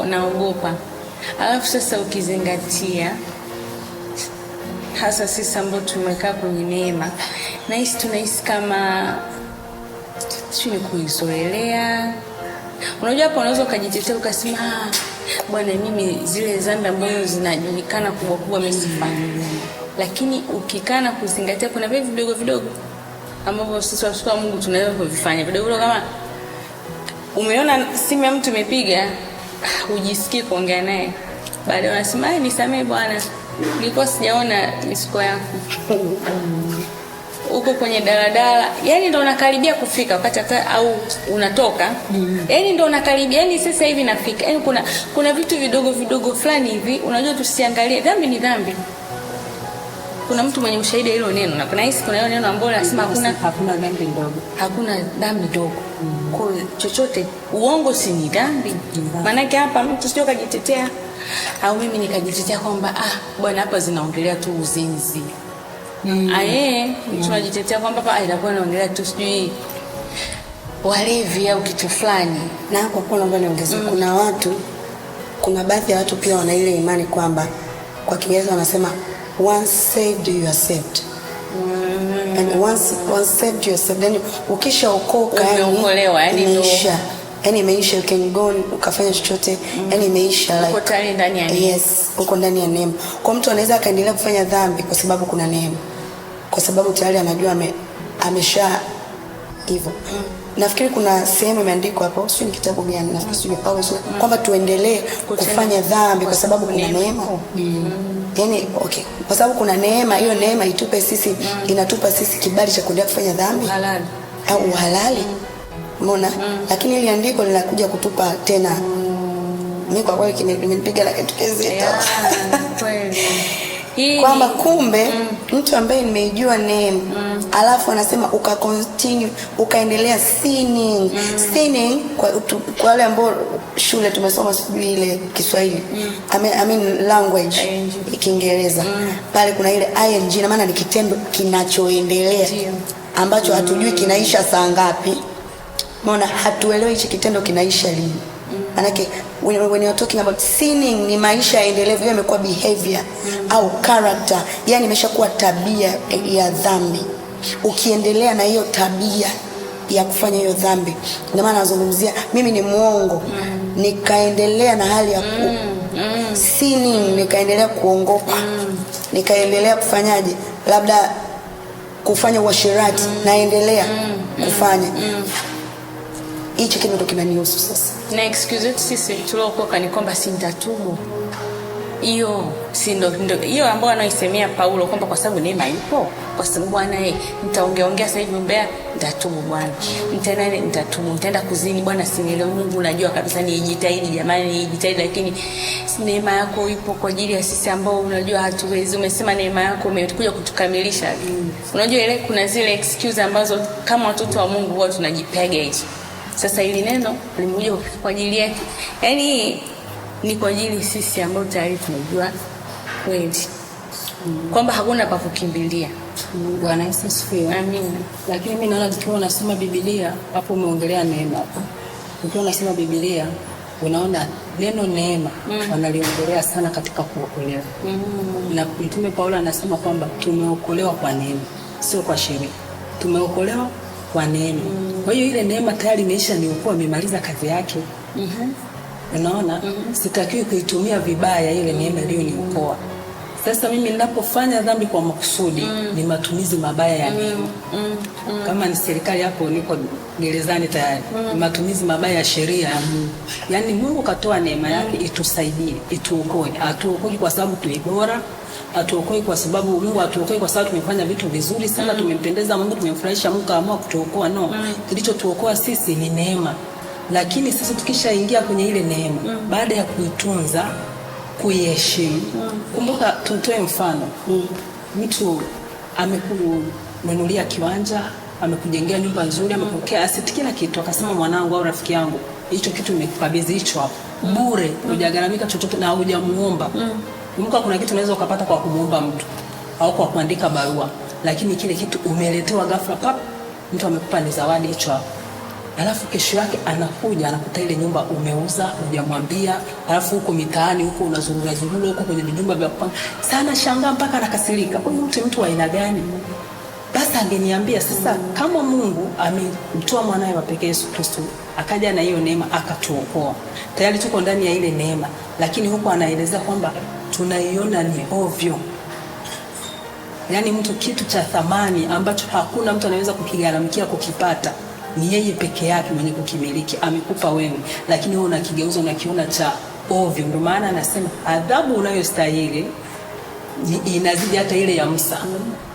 naogopa. Alafu sasa ukizingatia hasa sisi ambao tumekaa kwenye neema, nahisi tunahisi kama sio kuizoelea. Unajua hapo unaweza ukajitetea ukasema bwana, mimi zile dhambi ambazo zinajulikana kubwa mimi sifanye. Lakini ukikana kuzingatia kuna vitu vidogo vidogo ambavyo sisi watu wa Mungu tunaweza kuvifanya. Vidogo kama umeona simu ya mtu imepiga, ujisikii kuongea naye. Baadaye unasema nisamee bwana, nilikuwa sijaona misiko yako. Uko kwenye daladala, yani ndo unakaribia kufika wakati hata au unatoka, yani ndo unakaribia, yani sasa hivi nafika. Yani kuna vitu vidogo vidogo fulani hivi, unajua tusiangalie dhambi ni dhambi. Kuna mtu mwenye ushahidi hilo neno, na kuna hisi kuna hiyo neno ambalo nasema hakuna dhambi ndogo. Hakuna dhambi ndogo. Kwa chochote uongo si ni dhambi. Maana yake hapa mtu sio kujitetea au mimi nikajitetea kwamba bwana hapa zinaongelea tu uzinzi. Tunajitetea kwamba hapa itakuwa inaongelea tu sijui walevi au kitu fulani. Na kwa kuwa naomba niongeze, kuna baadhi ya watu pia wana ile imani kwamba kwa Kiingereza wanasema once saved you are saved. And once saved you are saved. Then ukishaokoka yani imeisha, you can go ukafanya chochote, yani imeisha, like uko tayari ndani ya neema. Yes, uko ndani ya neema. Kwa mtu anaweza akaendelea kufanya dhambi kwa sababu kuna neema, kwa sababu tayari anajua amesha hivyo. Nafikiri kuna sehemu imeandikwa hapo, sio ni kitabu gani, nafikiri sio Paulo, kwamba tuendelee kufanya dhambi kwa sababu kuna neema. Yani okay, kwa sababu kuna neema, hiyo neema itupe sisi, inatupa sisi kibali cha kuendelea kufanya dhambi halali au halali. Umeona? Lakini ile andiko linakuja kutupa tena. Mimi kwa kweli kimenipiga na kitu kizito. Kweli. Kwamba kumbe mtu ambaye nimejua neema, alafu anasema ukaendelea sinning kwa wale ambao shule tumesoma sijui ile Kiswahili, I mean language Kiingereza, pale kuna ile ing, na maana ni kitendo kinachoendelea ambacho hatujui kinaisha saa ngapi. Maana hatuelewi hichi kitendo kinaisha lini. Manake when you're talking about sinning, ni maisha endelevu, hiyo imekuwa behavior au character, yani imeshakuwa tabia ya dhambi. Ukiendelea na hiyo tabia ya kufanya hiyo dhambi, ndio maana nazungumzia mimi ni muongo, nikaendelea na hali ya sinning, nikaendelea kuongopa, nikaendelea kufanyaje, labda kufanya uasherati, naendelea kufanya hicho kitu ndo kinanihusu sasa. Na excuse yetu sisi tuliokoka ni kwamba si nitatubu. Hiyo si ndo hiyo ambayo anaisemea Paulo kwamba kwa sababu neema ipo, kwa sababu Bwana nitaongea sasa hivi mbaya, nitatubu Bwana. Nitatubu, nitaenda kuzini Bwana, sinielewe Mungu, unajua kabisa nijitahidi jamani, nijitahidi, lakini neema yako ipo kwa ajili ya sisi ambao unajua hatuwezi. Umesema neema yako imekuja kutukamilisha. Unajua ile kuna zile excuse ambazo kama watoto wa Mungu huwa tunajipega hizo. Sasa hili neno limekuja kwa ajili yake. Yaani ni kwa ajili sisi ambao tayari tunajua kweli kwamba hakuna pa kukimbilia. Bwana Yesu asifiwe. Amina. Lakini mimi naona ukiwa unasoma Biblia, hapo umeongelea neema hapo. Ukiwa unasoma Biblia, unaona neno neema wanaliongelea sana katika kuokolewa. Na Mtume Paulo anasema kwamba tumeokolewa kwa neema, sio kwa sheria. Tumeokolewa kwa neema. Kwa hiyo ile neema tayari imeisha niokoa, imemaliza kazi yake. Unaona? Sitakiwi kuitumia vibaya ile neema iliyoniokoa. Sasa mimi ninapofanya dhambi kwa makusudi, ni matumizi mabaya ya neema. Kama ni serikali hapo niko gerezani tayari, ni matumizi mabaya ya sheria ya Mungu. Yaani Mungu katoa neema yake itusaidie, ituokoe. Atuokoe kwa sababu tu bora, atuokoe kwa sababu Mungu atuokoe kwa sababu tumefanya vitu vizuri sana, tumempendeza Mungu, tumemfurahisha Mungu, kaamua kutuokoa. No, kilichotuokoa sisi ni neema. Lakini sisi tukishaingia kwenye ile neema, baada ya kuitunza, kuiheshimu, kumbuka tutoe mfano. Mtu amekununulia kiwanja, amekujengea nyumba nzuri, amekupokea asset kila kitu, akasema mwanangu au rafiki yangu, hicho kitu nimekukabidhi hicho hapo bure, hujagaramika chochote na hujamuomba. Kumbuka kuna kitu unaweza ukapata kwa kumuomba mtu au kwa kuandika barua, lakini kile kitu umeletewa ghafla pap, mtu amekupa ni zawadi hicho hapo. Alafu kesho yake anakuja anakuta ile nyumba umeuza, hujamwambia, alafu huko mitaani huko unazurura huko kwenye nyumba vya kupanga. Sana shangaa mpaka anakasirika. Huyu mtu wa aina gani? Basi angeniambia sasa, kama Mungu amemtoa mwanae wa pekee Yesu Kristo, akaja na hiyo neema akatuokoa. Tayari tuko ndani ya ile neema, lakini huko anaeleza kwamba tunaiona ni ovyo. Yaani mtu kitu cha thamani ambacho hakuna mtu anaweza kukigharamikia kukipata, ni yeye peke yake mwenye kukimiliki, amekupa wewe, lakini wewe unakigeuza unakiona cha ovyo. Ndio maana anasema adhabu unayostahili inazidi hata ile ya Musa,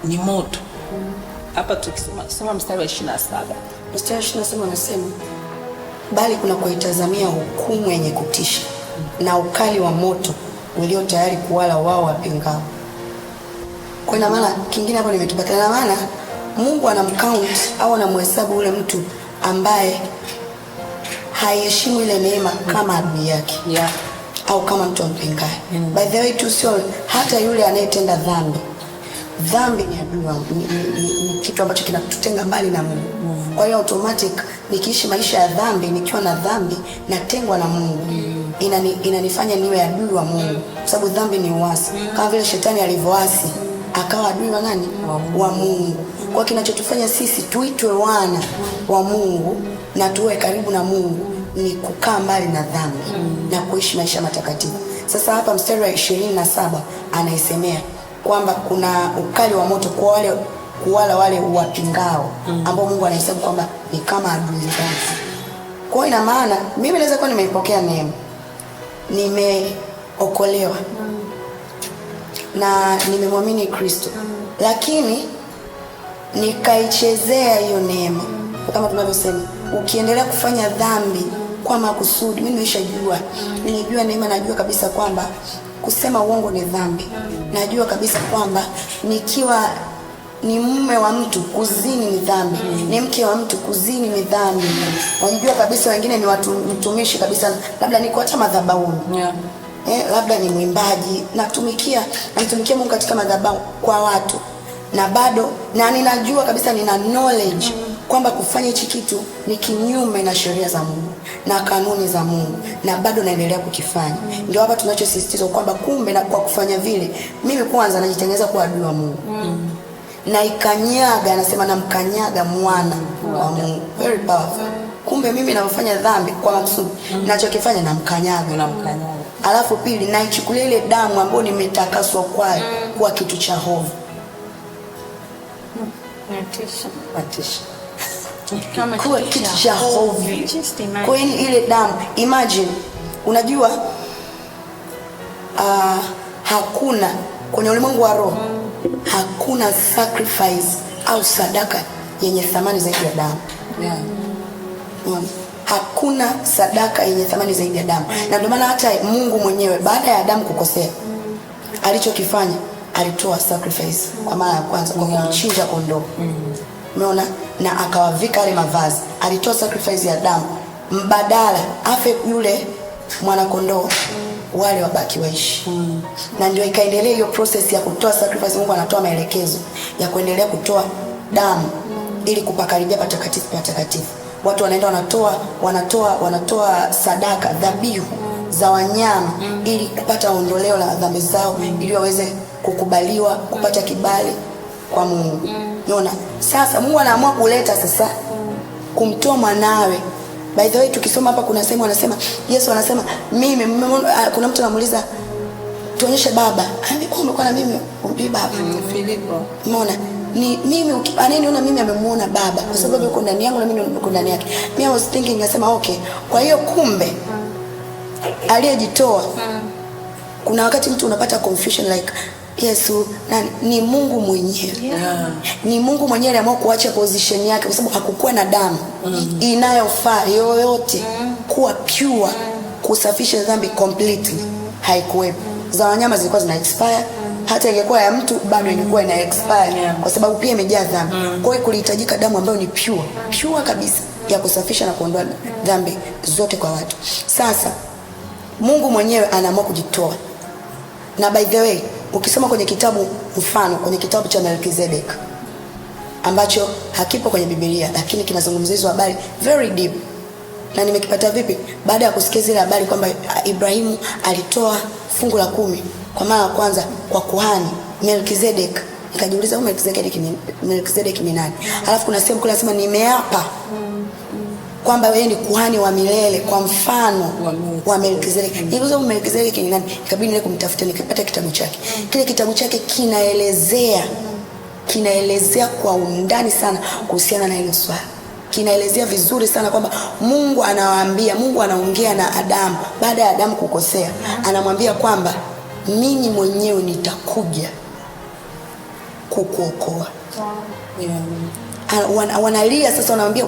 ni moto. Hapa tukisoma mstari wa 27. Mstari wa 27 anasema, bali kuna kuitazamia hukumu yenye kutisha na ukali wa moto ulio tayari kuwala wao wapingao. Kwa ina maana kingine hapo nimetupata, na maana Mungu anamcount au anamhesabu ule mtu ambaye haiheshimu ile neema kama adui yake, au kama mtu ampingaye. By the way tu, sio hata yule anayetenda dhambi. Dhambi ni adui, ni kitu ambacho kinatutenga mbali na Mungu. Kwa hiyo automatic nikiishi maisha ya dhambi, nikiwa na dhambi, natengwa na Mungu. Inanifanya niwe adui wa Mungu, kwa sababu dhambi ni uasi. Kama vile shetani alivyoasi akawa adui wa nani? Wa Mungu. Kwa kinachotufanya sisi tuitwe wana wa Mungu na tuwe karibu na Mungu ni kukaa mbali na dhambi na kuishi maisha matakatifu. Sasa hapa mstari wa 27 anaisemea kwamba kuna ukali wa moto kwa kuwala wale wapingao, ambao Mungu anahesabu kwamba ni kama adui zake. Kwa ina maana mimi naweza kuwa nimeipokea neema, nimeokolewa na nimemwamini Kristo, lakini nikaichezea hiyo neema. Kama tunavyosema, ukiendelea kufanya dhambi kwa makusudi, mimi nimejua neema, najua kabisa kwamba kusema uongo ni dhambi. Najua kabisa kwamba nikiwa ni mume wa mtu kuzini ni dhambi, ni mke wa mtu kuzini ni dhambi. Najua kabisa wengine ni watu mtumishi kabisa, labda niko hata madhabahuni, labda ni mwimbaji, namtumikia Mungu katika madhabahu kwa watu, na bado na ninajua kabisa, nina knowledge kwamba kufanya hichi kitu ni kinyume na sheria za Mungu na kanuni za Mungu, na bado naendelea kukifanya. Ndio hapa tunachosisitiza kwamba kumbe na kwa kufanya vile, mimi kwanza najitengeneza kuwa adui wa Mungu. Na ikanyaga, anasema namkanyaga mwana wa Mungu. Very powerful. Kumbe mimi ninapofanya dhambi kwa makusudi, ninachokifanya namkanyaga. Alafu pili, naichukulia ile damu ambayo nimetakaswa kwayo kuwa kitu cha hofu. Natisha. Kwa kitu cha hofu. Kwa hiyo ile damu, imagine, unajua hakuna kwenye ulimwengu wa roho hakuna sacrifice au sadaka yenye thamani zaidi ya damu. Hakuna sadaka yenye thamani zaidi ya damu. Na ndio maana hata Mungu mwenyewe baada ya Adamu kukosea, alichokifanya, alitoa sacrifice kwa mara ya kwanza kwa kumchinja kondoo. Umeona? Na akawavika ile mavazi. Alitoa sacrifice ya damu mbadala afe yule mwana kondoo, wale wabaki waishi. Na ndio ikaendelea hiyo process ya kutoa sacrifice. Mungu anatoa maelekezo ya kuendelea kutoa damu ili kupakaribia patakatifu. Watu wanaenda wanatoa sadaka, dhabihu za wanyama ili kupata ondoleo la dhambi zao, ili waweze kukubaliwa, kupata kibali kwa Mungu. Unaona? Sasa Mungu anaamua kuleta sasa kumtoa mwanawe. By the way, tukisoma hapa kuna sehemu anasema, Yesu anasema, mimi kuna mtu anamuuliza, tuonyeshe baba. Umekuwa na mimi umbi baba. Filipo. Umeona? Ni mimi ananiona mimi amemuona baba kwa sababu yuko ndani yangu na mimi niko ndani yake. Mimi was thinking, nasema okay, kwa hiyo kumbe aliyejitoa. Kuna wakati mtu unapata confusion like Yesu ni Mungu mwenyewe. Ni Mungu mwenyewe aliamua kuacha position yake kwa sababu hakukuwa na damu inayofaa yoyote kuwa pure kusafisha dhambi completely. Haikuwepo. Za wanyama zilikuwa zina expire, hata ingekuwa ya mtu bado ingekuwa ina expire kwa sababu pia imejaa dhambi. Kwa hiyo kulihitajika damu ambayo ni pure kabisa ya kusafisha na kuondoa dhambi zote kwa watu. Sasa Mungu mwenyewe anaamua kujitoa. Na by the way, ukisoma kwenye kitabu mfano, kwenye kitabu cha Melkizedek, ambacho hakipo kwenye Biblia, lakini kinazungumzia hizo habari very deep. Na nimekipata vipi? Baada ya kusikia zile habari kwamba Ibrahimu alitoa fungu la 10 kwa mara ya kwanza kwa kuhani Melkizedek. Nikajiuliza huyu Melkizedek ni nani? Alafu kuna sehemu kule nasema nimeapa kwamba wewe ni kuhani wa milele kwa mfano wa Melkizedek. Niliuliza huyu Melkizedek ni nani? Ikabidi niende kumtafuta, nikapata kitabu chake. Kile kitabu chake kinaelezea kwa undani sana kuhusiana na hilo swala. Kinaelezea vizuri sana kwamba Mungu anaongea na Adamu baada ya Adamu kukosea. Anamwambia kwamba mimi mwenyewe nitakuja kukuokoa. Wanalia sasa, wanamwambia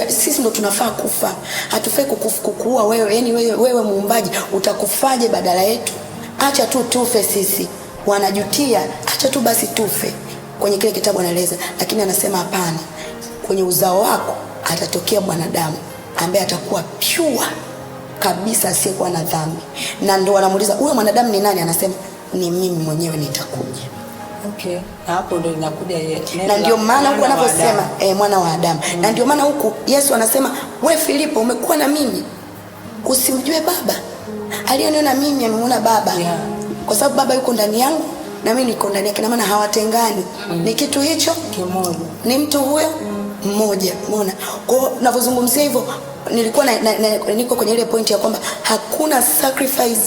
sisi ndo tunafaa kufa. Hatufai kukuua wewe. Yaani wewe muumbaji utakufaje badala yetu? Acha tu tufe sisi. Wanajutia, acha tu basi tufe. Kwenye kile kitabu anaeleza, lakini anasema hapana. Kwenye uzao wako atatokea mwanadamu ambaye atakuwa pure kabisa, asiyekuwa na dhambi. Na ndio wanamuuliza huyo mwanadamu ni nani? Anasema ni mimi mwenyewe nitakuja. Okay, hapo ndio inakuja yeye. Na ndio maana huko anaposema mwana wa Adamu. Na ndio maana huko Yesu anasema wewe Filipo umekuwa na mimi usimjue Baba. Aliyeniona mimi amemuona Baba. Kwa sababu Baba yuko ndani yangu na mimi niko ndani yake, na maana hawatengani. Ni kitu hicho kimoja. Ni mtu huyo mmoja. Umeona? Kwa hiyo ninapozungumzia hivyo nilikuwa niko kwenye ile point ya kwamba hakuna sacrifice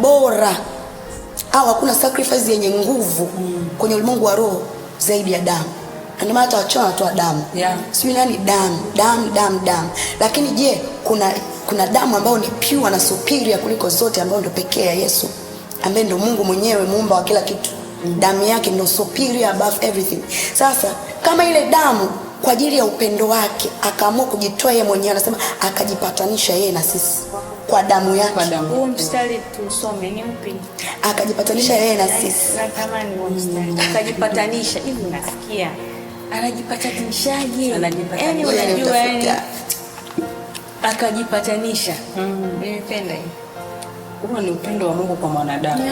bora au hakuna sacrifice yenye nguvu kwenye ulimwengu wa roho zaidi ya damu. Ndio maana hata wachona wanatoa damu. Sio nani damu. Lakini je, kuna damu ambayo ni pure na superior kuliko zote, ambayo ndio pekee ya Yesu, ambaye ndio Mungu mwenyewe muumba wa kila kitu. Damu yake ndio superior above everything. Sasa kama ile damu kwa ajili ya upendo wake akaamua kujitoa yeye mwenyewe, anasema akajipatanisha yeye na sisi kwa damu yake. Huo mstari tusome ni upi? Akajipatanisha yeye na sisi. Na kama ni huo mstari akajipatanisha, hivi unasikia? Anajipatanishaje? Yaani unajua, yani akajipatanisha. Nimependa hiyo. Huo ni upendo wa Mungu kwa mwanadamu.